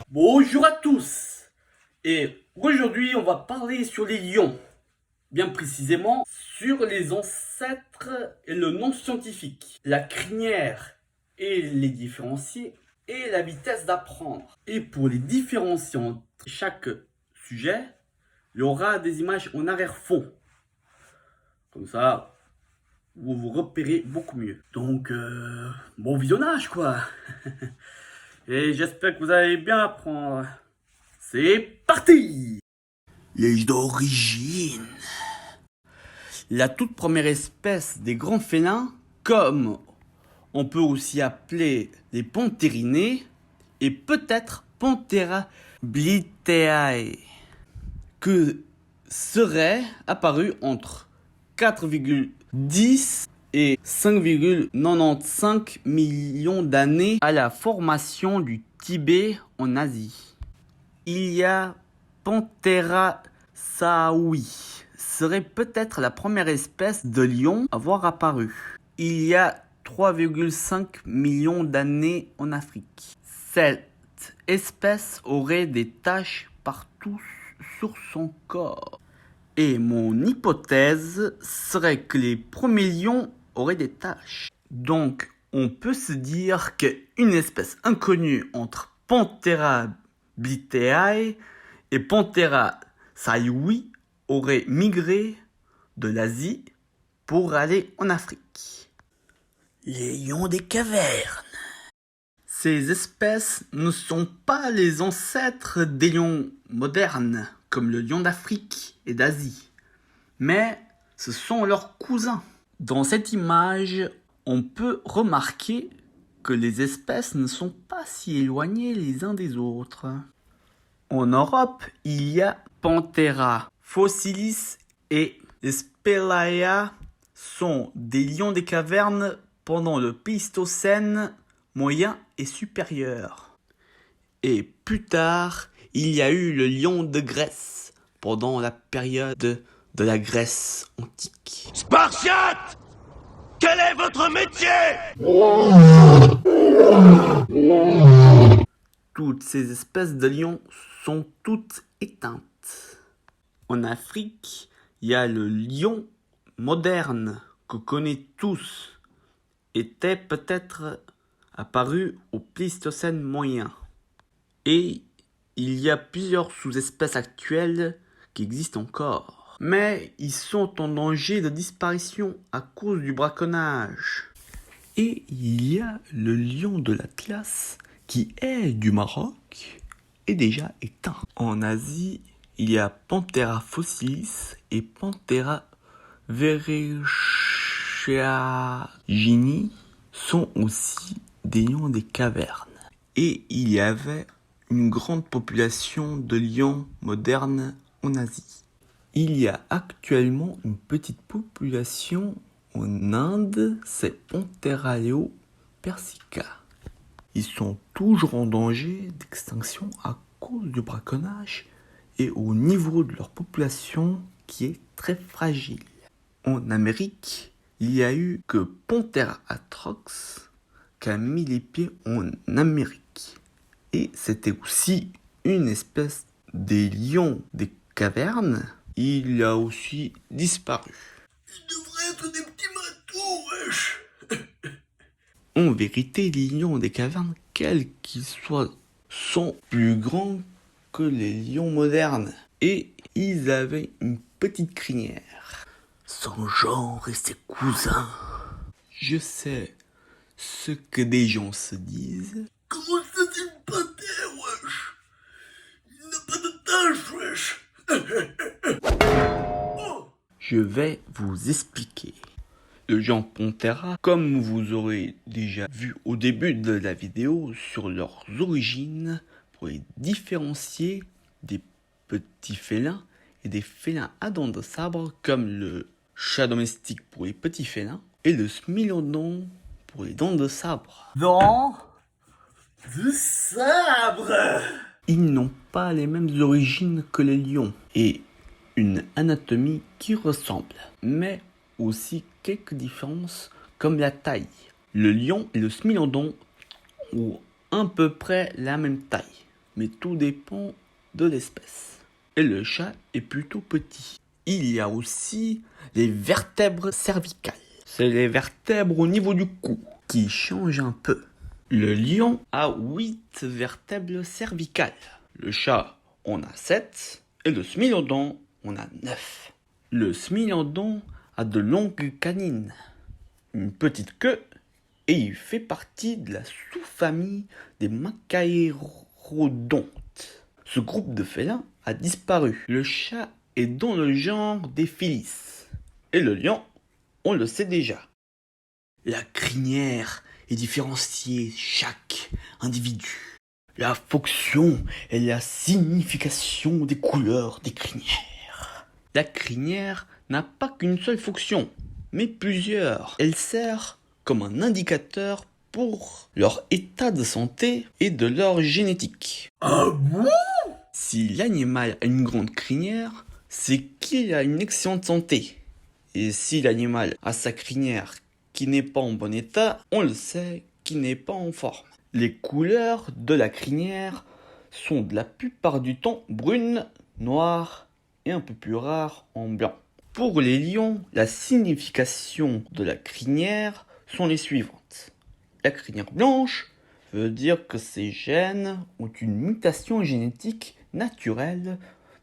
Bonjour à tous, et aujourd'hui on va parler sur les lions, bien précisément sur les ancêtres et le nom scientifique, la crinière et les différencier et la vitesse d'apprendre. Et pour les différencier entre chaque sujet, il y aura des images en arrière-fond, comme ça vous vous repérez beaucoup mieux. Donc bon visionnage quoi. Et j'espère que vous allez bien apprendre. C'est parti! Les origines. La toute première espèce des grands félins, comme on peut aussi appeler les panthérinés, et peut-être Panthera bliteae, que serait apparu entre 4,10 et 5,95 millions d'années à la formation du Tibet en Asie. Il y a Panthera saoui, serait peut-être la première espèce de lion à avoir apparu. Il y a 3,5 millions d'années en Afrique. Cette espèce aurait des taches partout sur son corps. Et mon hypothèse serait que les premiers lions auraient des taches. Donc, on peut se dire qu'une espèce inconnue entre Panthera bliteae et Panthera saoui aurait migré de l'Asie pour aller en Afrique. Les lions des cavernes. Ces espèces ne sont pas les ancêtres des lions modernes, comme le lion d'Afrique et d'Asie, mais ce sont leurs cousins. Dans cette image, on peut remarquer que les espèces ne sont pas si éloignées les uns des autres. En Europe, il y a Panthera fossilis et Spelaea sont des lions des cavernes pendant le Pléistocène moyen et supérieur. Et plus tard, il y a eu le lion de Grèce pendant la période de la Grèce antique. Spartiate! Quel est votre métier? Toutes ces espèces de lions sont toutes éteintes. En Afrique, il y a le lion moderne que connaît tous, était peut-être apparu au Pléistocène moyen. Et il y a plusieurs sous-espèces actuelles qui existent encore. Mais ils sont en danger de disparition à cause du braconnage. Et il y a le lion de l'Atlas qui est du Maroc et déjà éteint. En Asie, il y a Panthera fossilis et Panthera verrecheagini sont aussi des lions des cavernes. Et il y avait une grande population de lions modernes en Asie. Il y a actuellement une petite population en Inde, c'est Panthera leo persica. Ils sont toujours en danger d'extinction à cause du braconnage et au niveau de leur population qui est très fragile. En Amérique, il y a eu que Panthera atrox qui a mis les pieds en Amérique. Et c'était aussi une espèce des lions des cavernes. Il a aussi disparu. Ils devraient être des petits matous, wesh! En vérité, les lions des cavernes, quels qu'ils soient, sont plus grands que les lions modernes. Et ils avaient une petite crinière. Son genre et ses cousins. Je sais ce que des gens se disent. Comment ça, c'est une panthère, wesh? Il n'a pas de tache, wesh! Oh! Je vais vous expliquer. Le genre Panthera, comme vous aurez déjà vu au début de la vidéo sur leurs origines, pour les différencier des petits félins et des félins à dents de sabre comme le chat domestique pour les petits félins et le smilodon pour les dents de sabre. Dents de sabre! Ils n'ont pas les mêmes origines que les lions et une anatomie qui ressemble, mais aussi quelques différences comme la taille. Le lion et le smilodon ont à peu près la même taille, mais tout dépend de l'espèce. Et le chat est plutôt petit. Il y a aussi les vertèbres cervicales. C'est les vertèbres au niveau du cou qui changent un peu. Le lion a 8 vertèbres cervicales. Le chat en a 7 et le smilodon en a 9. Le smilodon a de longues canines, une petite queue et il fait partie de la sous-famille des macaérodontes. Ce groupe de félins a disparu. Le chat est dans le genre des Felis. Et le lion, on le sait déjà. La crinière est différenciée chaque individu. La fonction et la signification des couleurs des crinières. La crinière n'a pas qu'une seule fonction, mais plusieurs. Elle sert comme un indicateur pour leur état de santé et de leur génétique. Ah bon? Si l'animal a une grande crinière, c'est qu'il a une excellente santé. Et si l'animal a sa crinière qui n'est pas en bon état, on le sait qu'il n'est pas en forme. Les couleurs de la crinière sont de la plupart du temps brunes, noires et un peu plus rares en blanc. Pour les lions, la signification de la crinière sont les suivantes. La crinière blanche veut dire que ces gènes ont une mutation génétique naturelle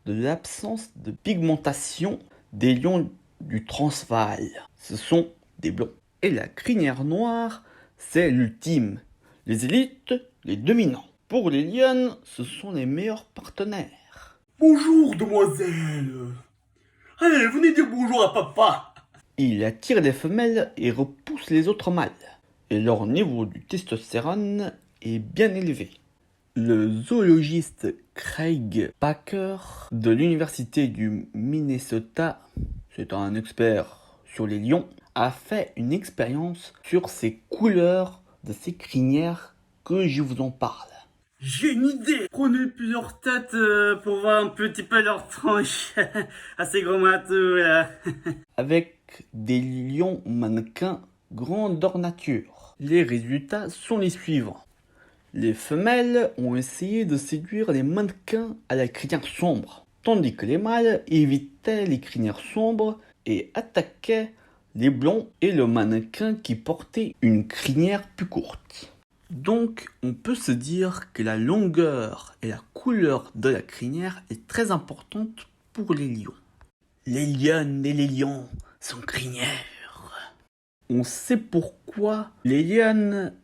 de l'absence de pigmentation des lions du Transvaal. Ce sont des blonds. Et la crinière noire, c'est l'ultime. Les élites, les dominants. Pour les lionnes, ce sont les meilleurs partenaires. Bonjour, demoiselle. Allez, venez dire bonjour à papa. Ils attirent les femelles et repoussent les autres mâles. Et leur niveau du testostérone est bien élevé. Le zoologiste Craig Packer de l'université du Minnesota, c'est un expert sur les lions, a fait une expérience sur ces couleurs de ces crinières que je vous en parle. J'ai une idée. Prenez plusieurs têtes pour voir un petit peu leur tronche. Assez gros matou là. Avec des lions mannequins grandeur nature. Les résultats sont les suivants. Les femelles ont essayé de séduire les mannequins à la crinière sombre, tandis que les mâles évitaient les crinières sombres et attaquaient les blonds et le mannequin qui portait une crinière plus courte. Donc, on peut se dire que la longueur et la couleur de la crinière est très importante pour les lions. Les lionnes et les lions sont crinières. On sait pourquoi les lionnes,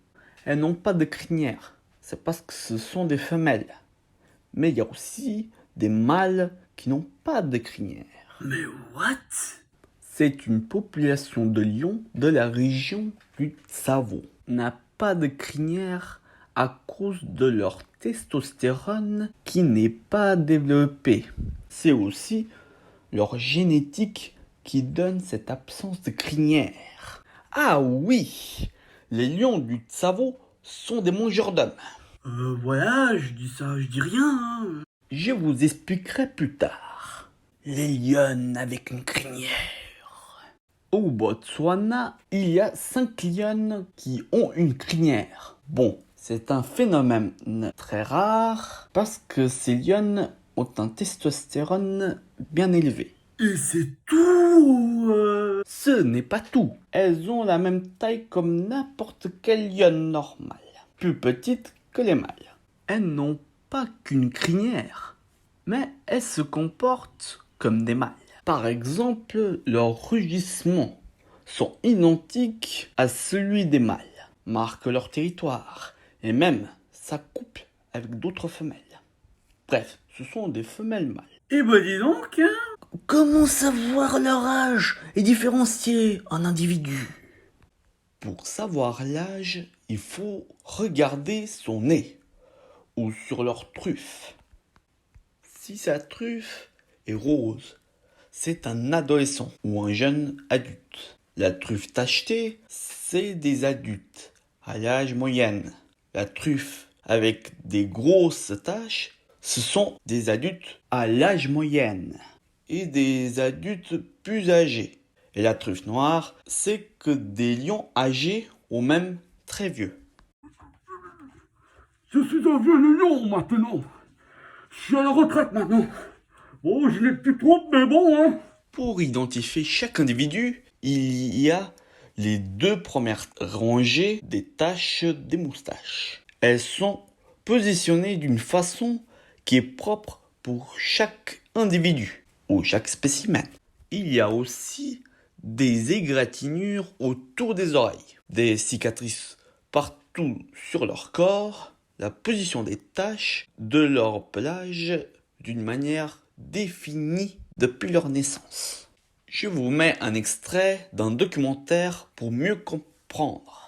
elles n'ont pas de crinière. C'est parce que ce sont des femelles. Mais il y a aussi des mâles qui n'ont pas de crinière. Mais what? C'est une population de lions de la région du Tsavo. N'a pas de crinière à cause de leur testostérone qui n'est pas développé. C'est aussi leur génétique qui donne cette absence de crinière. Ah oui, les lions du Tsavo sont des mangeurs d'hommes. Voilà, je dis ça, je dis rien. Hein. Je vous expliquerai plus tard. Les lionnes avec une crinière. Au Botswana, il y a 5 lionnes qui ont une crinière. Bon, c'est un phénomène très rare parce que ces lionnes ont un testostérone bien élevé. Et c'est tout. Ce n'est pas tout. Elles ont la même taille comme n'importe quelle lionne normale, plus petite que les mâles. Elles n'ont pas qu'une crinière, mais elles se comportent comme des mâles. Par exemple, leurs rugissements sont identiques à celui des mâles, marquent leur territoire et même s'accouplent avec d'autres femelles. Bref, ce sont des femelles mâles. Eh ben dis donc, hein. Comment savoir leur âge et différencier un individu? Pour savoir l'âge, il faut regarder son nez ou sur leur truffe. Si sa truffe est rose, c'est un adolescent ou un jeune adulte. La truffe tachetée, c'est des adultes à l'âge moyenne. La truffe avec des grosses taches, ce sont des adultes à l'âge moyenne. et des adultes plus âgés. Et la truffe noire, c'est que des lions âgés ou même très vieux. Je suis un vieux lion maintenant. Je suis à la retraite maintenant. Bon, je n'ai plus trop, mais bon, hein. Pour identifier chaque individu, il y a les 2 premières rangées des taches des moustaches. Elles sont positionnées d'une façon qui est propre pour chaque individu ou chaque spécimen. Il y a aussi des égratignures autour des oreilles, des cicatrices partout sur leur corps, la position des taches de leur pelage d'une manière définie depuis leur naissance. Je vous mets un extrait d'un documentaire pour mieux comprendre.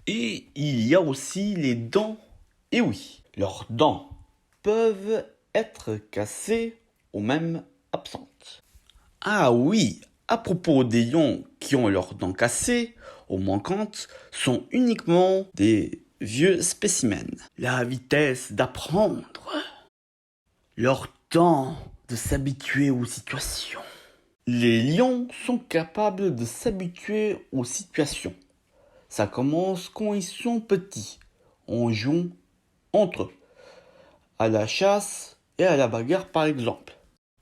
Et il y a aussi les dents. Et oui, leurs dents peuvent être cassées ou même absentes. Ah oui, à propos des lions qui ont leurs dents cassées ou manquantes, sont uniquement des vieux spécimens. La vitesse d'apprendre, leur temps de s'habituer aux situations. Les lions sont capables de s'habituer aux situations. Ça commence quand ils sont petits, en jouant entre eux, à la chasse et à la bagarre par exemple.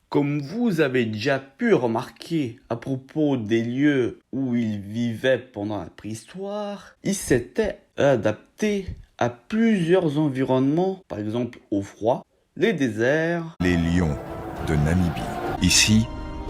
Comme vous avez déjà pu remarquer à propos des lieux où ils vivaient pendant la préhistoire, ils s'étaient adaptés à plusieurs environnements, par exemple au froid, les déserts, Les lions de Namibie. Ici,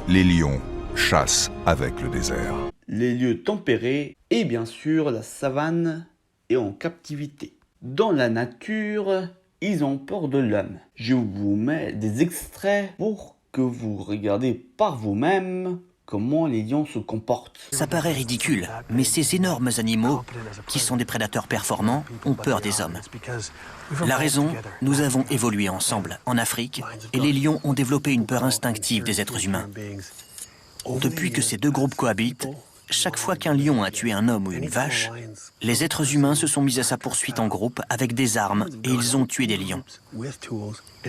les lions chassent avec le désert. les lieux tempérés et bien sûr la savane et en captivité. Dans la nature, ils ont peur de l'homme. Je vous mets des extraits pour que vous regardez par vous-même comment les lions se comportent. Ça paraît ridicule, mais ces énormes animaux, qui sont des prédateurs performants, ont peur des hommes. La raison, nous avons évolué ensemble en Afrique, et les lions ont développé une peur instinctive des êtres humains. Depuis que ces 2 groupes cohabitent, chaque fois qu'un lion a tué un homme ou une vache, les êtres humains se sont mis à sa poursuite en groupe avec des armes et ils ont tué des lions.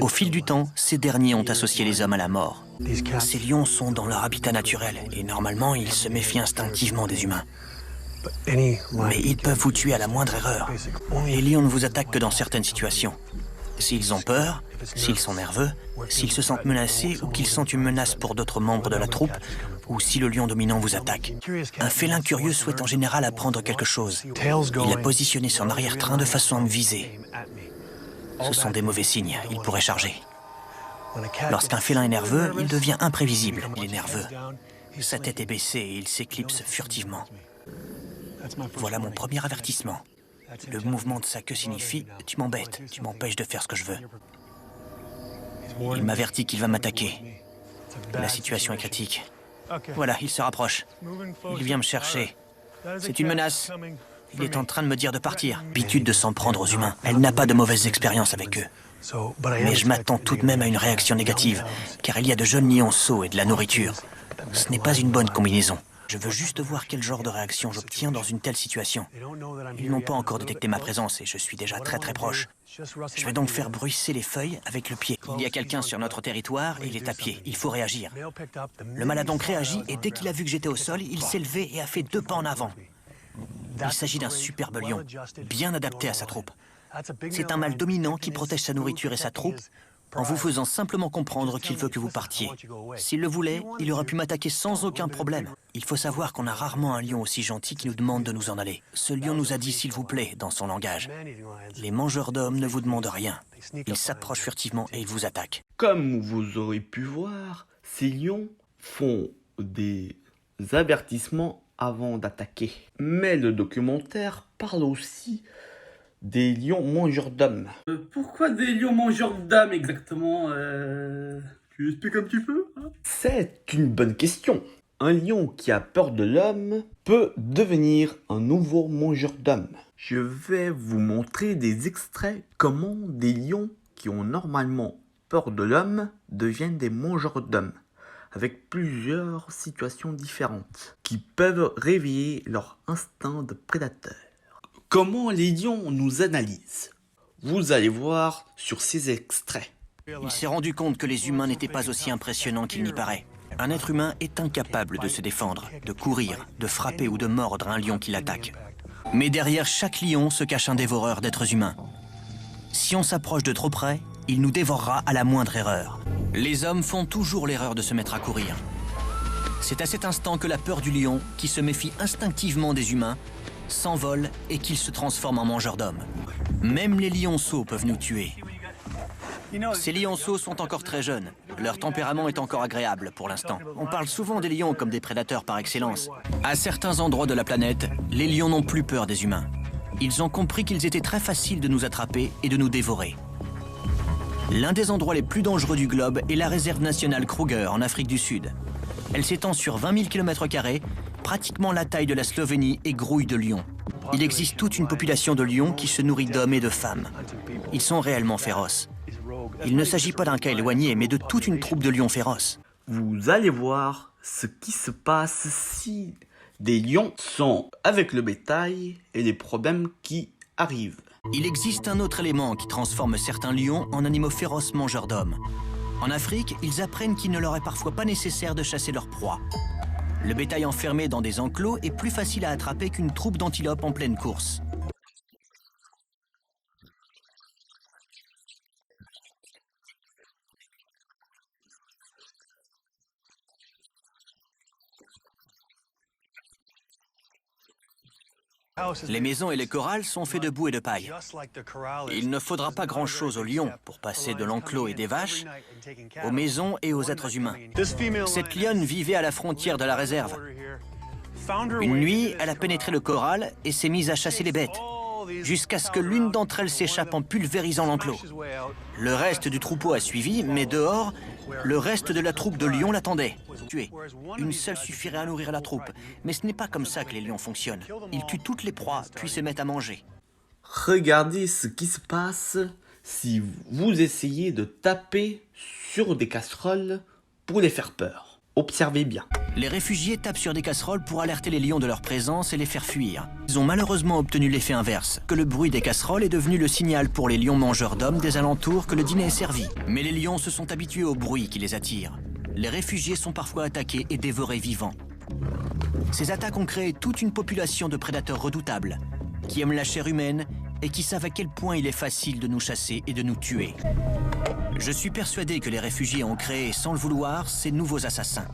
Au fil du temps, ces derniers ont associé les hommes à la mort. Ces lions sont dans leur habitat naturel et normalement ils se méfient instinctivement des humains. Mais ils peuvent vous tuer à la moindre erreur. Les lions ne vous attaquent que dans certaines situations. S'ils ont peur, s'ils sont nerveux, s'ils se sentent menacés ou qu'ils sentent une menace pour d'autres membres de la troupe, ou si le lion dominant vous attaque. Un félin curieux souhaite en général apprendre quelque chose. Il a positionné son arrière-train de façon à me viser. Ce sont des mauvais signes, il pourrait charger. Lorsqu'un félin est nerveux, il devient imprévisible. Il est nerveux. Sa tête est baissée et il s'éclipse furtivement. Voilà mon premier avertissement. Le mouvement de sa queue signifie « tu m'embêtes, tu m'empêches de faire ce que je veux ». Il m'avertit qu'il va m'attaquer. La situation est critique. Voilà, il se rapproche. Il vient me chercher. C'est une menace. Il est en train de me dire de partir. L'habitude de s'en prendre aux humains. Elle n'a pas de mauvaises expériences avec eux. Mais je m'attends tout de même à une réaction négative, car il y a de jeunes lionceaux et de la nourriture. Ce n'est pas une bonne combinaison. Je veux juste voir quel genre de réaction j'obtiens dans une telle situation. Ils n'ont pas encore détecté ma présence et je suis déjà très proche. Je vais donc faire bruisser les feuilles avec le pied. Il y a quelqu'un sur notre territoire et il est à pied. Il faut réagir. Le mâle a donc réagi et dès qu'il a vu que j'étais au sol, il s'est levé et a fait 2 pas en avant. Il s'agit d'un superbe lion, bien adapté à sa troupe. C'est un mâle dominant qui protège sa nourriture et sa troupe en vous faisant simplement comprendre qu'il veut que vous partiez. S'il le voulait, il aurait pu m'attaquer sans aucun problème. Il faut savoir qu'on a rarement un lion aussi gentil qui nous demande de nous en aller. Ce lion nous a dit s'il vous plaît dans son langage. Les mangeurs d'hommes ne vous demandent rien. Ils s'approchent furtivement et ils vous attaquent. Comme vous aurez pu voir, ces lions font des avertissements avant d'attaquer. Mais le documentaire parle aussi des lions mangeurs d'hommes. Pourquoi des lions mangeurs d'âmes exactement Tu expliques un petit peu hein? C'est une bonne question. Un lion qui a peur de l'homme peut devenir un nouveau mangeur d'hommes. Je vais vous montrer des extraits comment des lions qui ont normalement peur de l'homme deviennent des mangeurs d'hommes, avec plusieurs situations différentes qui peuvent réveiller leur instinct de prédateur. Comment les lions nous analysent? Vous allez voir sur ces extraits. Il s'est rendu compte que les humains n'étaient pas aussi impressionnants qu'il n'y paraît. Un être humain est incapable de se défendre, de courir, de frapper ou de mordre un lion qui l'attaque. Mais derrière chaque lion se cache un dévoreur d'êtres humains. Si on s'approche de trop près, il nous dévorera à la moindre erreur. Les hommes font toujours l'erreur de se mettre à courir. C'est à cet instant que la peur du lion, qui se méfie instinctivement des humains, s'envole et qu'il se transforme en mangeur d'hommes. Même les lionceaux peuvent nous tuer. Ces lionceaux sont encore très jeunes. Leur tempérament est encore agréable pour l'instant. On parle souvent des lions comme des prédateurs par excellence. À certains endroits de la planète, les lions n'ont plus peur des humains. Ils ont compris qu'ils étaient très faciles de nous attraper et de nous dévorer. L'un des endroits les plus dangereux du globe est la réserve nationale Kruger en Afrique du Sud. Elle s'étend sur 20 000 km², pratiquement la taille de la Slovénie et grouille de lions. Il existe toute une population de lions qui se nourrit d'hommes et de femmes. Ils sont réellement féroces. Il ne s'agit pas d'un cas éloigné, mais de toute une troupe de lions féroces. Vous allez voir ce qui se passe si des lions sont avec le bétail et les problèmes qui arrivent. Il existe un autre élément qui transforme certains lions en animaux féroces mangeurs d'hommes. En Afrique, ils apprennent qu'il ne leur est parfois pas nécessaire de chasser leur proie. Le bétail enfermé dans des enclos est plus facile à attraper qu'une troupe d'antilopes en pleine course. Les maisons et les corrals sont faits de boue et de paille. Il ne faudra pas grand-chose aux lions pour passer de l'enclos et des vaches aux maisons et aux êtres humains. Cette lionne vivait à la frontière de la réserve. Une nuit, elle a pénétré le corral et s'est mise à chasser les bêtes, jusqu'à ce que l'une d'entre elles s'échappe en pulvérisant l'enclos. Le reste du troupeau a suivi, mais dehors, le reste de la troupe de lions l'attendait. Tuer. Une seule suffirait à nourrir la troupe. Mais ce n'est pas comme ça que les lions fonctionnent. Ils tuent toutes les proies, puis se mettent à manger. Regardez ce qui se passe si vous essayez de taper sur des casseroles pour les faire peur. Observez bien. Les réfugiés tapent sur des casseroles pour alerter les lions de leur présence et les faire fuir. Ils ont malheureusement obtenu l'effet inverse, que le bruit des casseroles est devenu le signal pour les lions mangeurs d'hommes des alentours que le dîner est servi. Mais les lions se sont habitués au bruit qui les attire. Les réfugiés sont parfois attaqués et dévorés vivants. Ces attaques ont créé toute une population de prédateurs redoutables, qui aiment la chair humaine et qui savent à quel point il est facile de nous chasser et de nous tuer. Je suis persuadé que les réfugiés ont créé, sans le vouloir, ces nouveaux assassins.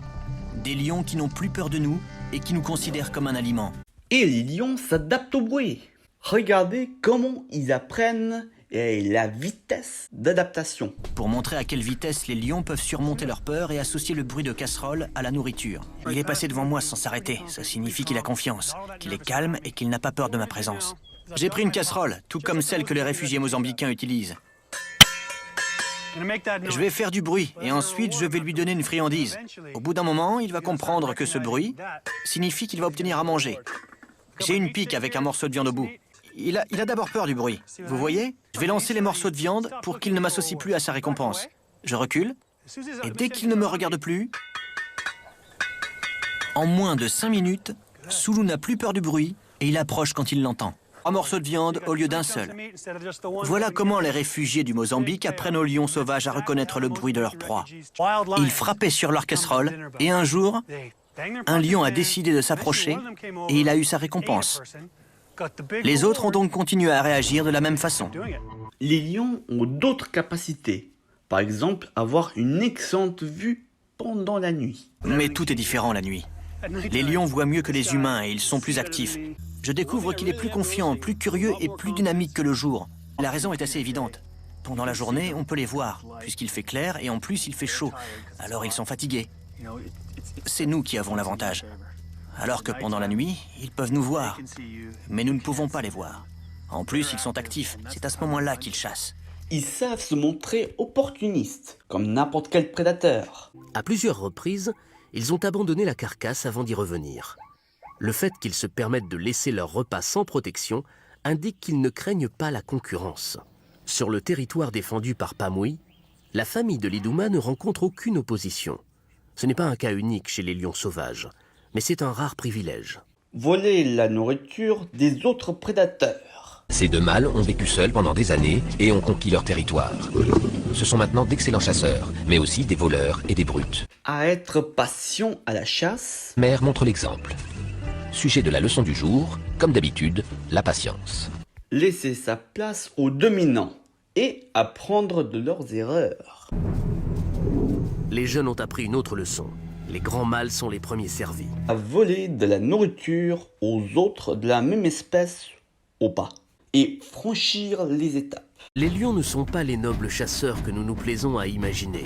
Des lions qui n'ont plus peur de nous et qui nous considèrent comme un aliment. Et les lions s'adaptent au bruit. Regardez comment ils apprennent et la vitesse d'adaptation. Pour montrer à quelle vitesse les lions peuvent surmonter leur peur et associer le bruit de casserole à la nourriture. Il est passé devant moi sans s'arrêter. Ça signifie qu'il a confiance, qu'il est calme et qu'il n'a pas peur de ma présence. J'ai pris une casserole, tout comme celle que les réfugiés mozambicains utilisent. Je vais faire du bruit et ensuite je vais lui donner une friandise. Au bout d'un moment, il va comprendre que ce bruit signifie qu'il va obtenir à manger. J'ai une pique avec un morceau de viande au bout. Il a d'abord peur du bruit. Vous voyez? Je vais lancer les morceaux de viande pour qu'il ne m'associe plus à sa récompense. Je recule et dès qu'il ne me regarde plus, en moins de 5 minutes, Soulou n'a plus peur du bruit et il approche quand il l'entend. 3 morceaux de viande au lieu d'un seul. Voilà comment les réfugiés du Mozambique apprennent aux lions sauvages à reconnaître le bruit de leur proie. Ils frappaient sur leur casserole et un jour, un lion a décidé de s'approcher et il a eu sa récompense. Les autres ont donc continué à réagir de la même façon. Les lions ont d'autres capacités. Par exemple, avoir une excellente vue pendant la nuit. Mais tout est différent la nuit. Les lions voient mieux que les humains et ils sont plus actifs. Je découvre qu'il est plus confiant, plus curieux et plus dynamique que le jour. La raison est assez évidente. Pendant la journée, on peut les voir, puisqu'il fait clair et en plus il fait chaud. Alors ils sont fatigués. C'est nous qui avons l'avantage. Alors que pendant la nuit, ils peuvent nous voir. Mais nous ne pouvons pas les voir. En plus, ils sont actifs. C'est à ce moment-là qu'ils chassent. Ils savent se montrer opportunistes, comme n'importe quel prédateur. À plusieurs reprises, ils ont abandonné la carcasse avant d'y revenir. Le fait qu'ils se permettent de laisser leur repas sans protection indique qu'ils ne craignent pas la concurrence. Sur le territoire défendu par Pamui, la famille de l'Iduma ne rencontre aucune opposition. Ce n'est pas un cas unique chez les lions sauvages, mais c'est un rare privilège. Voler la nourriture des autres prédateurs. Ces deux mâles ont vécu seuls pendant des années et ont conquis leur territoire. Ce sont maintenant d'excellents chasseurs, mais aussi des voleurs et des brutes. À être patient à la chasse. Mère montre l'exemple. Sujet de la leçon du jour, comme d'habitude, la patience. Laisser sa place aux dominants et apprendre de leurs erreurs. Les jeunes ont appris une autre leçon. Les grands mâles sont les premiers servis. À voler de la nourriture aux autres de la même espèce au pas. Et franchir les étapes. Les lions ne sont pas les nobles chasseurs que nous nous plaisons à imaginer.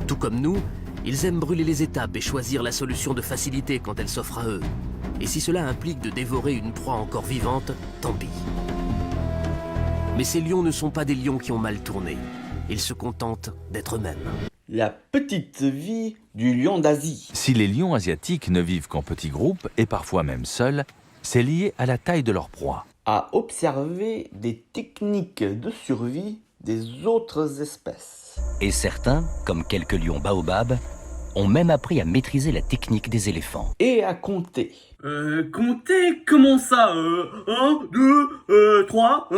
Tout comme nous, ils aiment brûler les étapes et choisir la solution de facilité quand elle s'offre à eux. Et si cela implique de dévorer une proie encore vivante, tant pis. Mais ces lions ne sont pas des lions qui ont mal tourné. Ils se contentent d'être eux-mêmes. La petite vie du lion d'Asie. Si les lions asiatiques ne vivent qu'en petits groupes et parfois même seuls, c'est lié à la taille de leur proie. À observer des techniques de survie des autres espèces. Et certains, comme quelques lions baobab, ont même appris à maîtriser la technique des éléphants. Et à compter. Compter, comment ça 1, 2, 3,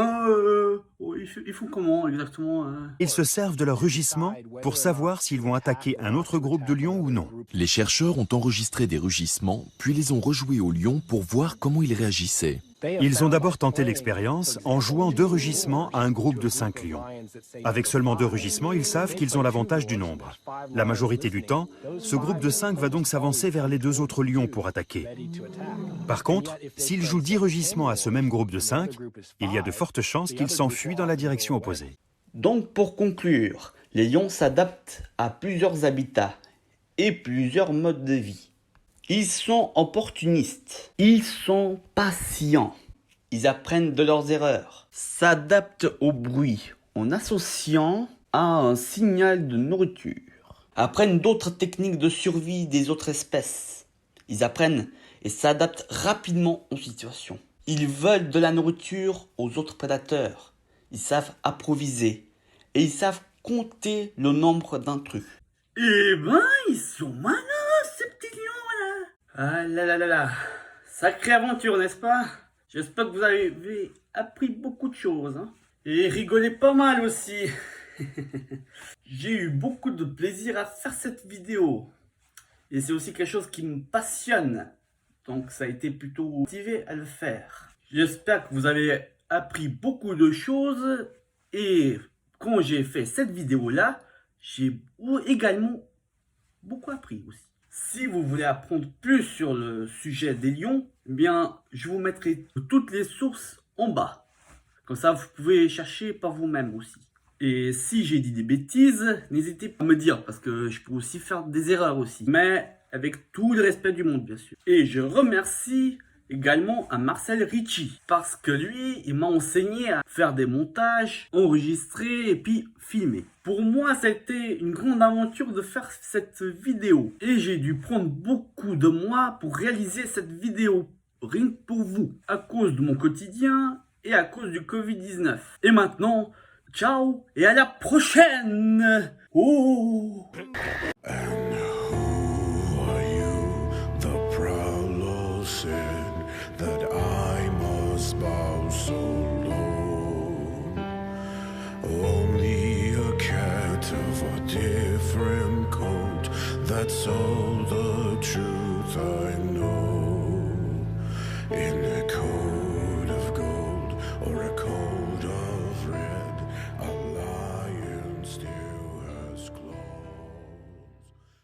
ils font comment exactement Ils se servent de leur rugissement pour savoir s'ils vont attaquer un autre groupe de lions ou non. Les chercheurs ont enregistré des rugissements, puis les ont rejoués aux lions pour voir comment ils réagissaient. Ils ont d'abord tenté l'expérience en jouant 2 rugissements à un groupe de 5 lions. Avec seulement 2 rugissements, ils savent qu'ils ont l'avantage du nombre. La majorité du temps, ce groupe de 5 va donc s'avancer vers les 2 autres lions pour attaquer. Par contre, s'ils jouent 10 rugissements à ce même groupe de 5, il y a de fortes chances qu'ils s'enfuient dans la direction opposée. Donc pour conclure, les lions s'adaptent à plusieurs habitats et plusieurs modes de vie. Ils sont opportunistes, ils sont patients, ils apprennent de leurs erreurs, s'adaptent au bruit en associant à un signal de nourriture, apprennent d'autres techniques de survie des autres espèces. Ils apprennent et s'adaptent rapidement aux situations. Ils veulent de la nourriture aux autres prédateurs. Ils savent improviser et ils savent compter le nombre d'intrus. Eh ben, ils sont malins, ces petits lions là. Ah là là là là, sacrée aventure, n'est-ce pas? J'espère que vous avez appris beaucoup de choses, hein. Et rigolez pas mal aussi. J'ai eu beaucoup de plaisir à faire cette vidéo. Et c'est aussi quelque chose qui me passionne. Donc ça a été plutôt motivé à le faire. J'espère que vous avez appris beaucoup de choses. Et quand j'ai fait cette vidéo-là, j'ai également beaucoup appris aussi. Si vous voulez apprendre plus sur le sujet des lions, eh bien, je vous mettrai toutes les sources en bas. Comme ça, vous pouvez chercher par vous-même aussi. Et si j'ai dit des bêtises, n'hésitez pas à me dire, parce que je peux aussi faire des erreurs aussi. Mais avec tout le respect du monde, bien sûr. Et je remercie également à Marcel Ricci, parce que lui, il m'a enseigné à faire des montages, enregistrer et puis filmer. Pour moi, c'était une grande aventure de faire cette vidéo. Et j'ai dû prendre beaucoup de mois pour réaliser cette vidéo, rien que pour vous, à cause de mon quotidien et à cause du Covid-19. Et maintenant, ciao et à la prochaine. Oh. That I must bow so low. Only a cat of a different coat, that's all the truth I know.